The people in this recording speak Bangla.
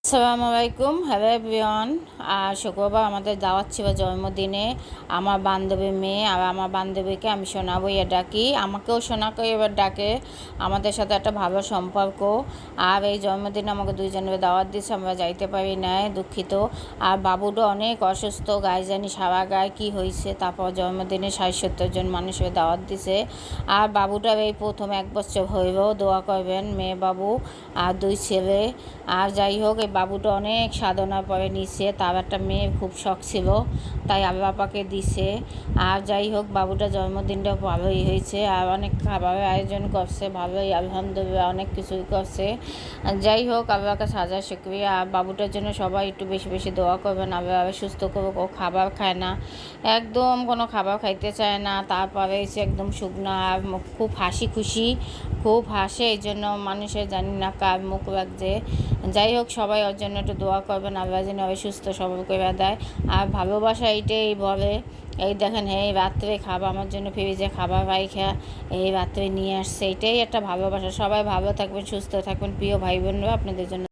আসসালামু আলাইকুম, হ্যালো এভরিওয়ান। আর শুক্রবার আমাদের দাওয়াত ছিল জন্মদিনে। আমার বান্ধবীর মেয়ে, আর আমার বান্ধবীকে আমি সোনা বইয়ে ডাকি, আমাকেও সোনা এবার ডাকে। আমাদের সাথে একটা ভালো সম্পর্ক। আর এই জন্মদিনে আমাকে দুইজনের দাওয়াত দিয়েছে, আমরা যাইতে পারি নাই, দুঃখিত। আর বাবুটা অনেক অসুস্থ, গায়ে জানি সারা গায়ে কী হয়েছে। তারপর জন্মদিনে 60-70 জন মানুষের দাওয়াত দিছে। আর বাবুটার এই প্রথম 1 বছর হইব, দোয়া করবেন, মেয়ে বাবু আর 2 ছেলে। আর যাই হোক, এই বাবুটা অনেক সাধনার পরে নিছে, তার একটা মেয়ে খুব শখ ছিল, তাই আল্লাহ পাকে দিছে। আর যাই হোক, বাবুটা জন্মদিনটা ভালোই হয়েছে, আর অনেক খাবারের আয়োজন করছে, ভালোই আলহামদুলিল্লাহ অনেক কিছুই করছে। যাই হোক, আল্লাহকে সাজা শুকরিয়া। আর বাবুটার জন্য সবাই একটু বেশি বেশি দোয়া করবেন, আল্লাহ সুস্থ করুক। ও খাবার খায় না, একদম কোনো খাবার খাইতে চায় না, তারপরে এসে একদম শুকনো, আর খুব হাসি খুশি, খুব হাসে, এই জন্য মানুষের জানি না কার মুখ লাগছে। যাই হোক, সবাই ওর জন্য একটু দোয়া করবেন, আল্লাহ যেন সুস্থ সবল করে দেয়। আর ভালোবাসা এইটাই বলে। এই দেখেন, এই রাত্রে খাবার আমার জন্য ফ্রিজে খাবার পাইখা এই রাত্রে নিয়ে আসছে, এটাই একটা ভালোবাসা। সবাই ভালো থাকবেন, সুস্থ থাকবেন, প্রিয় ভাই বোনরা, আপনাদের জন্য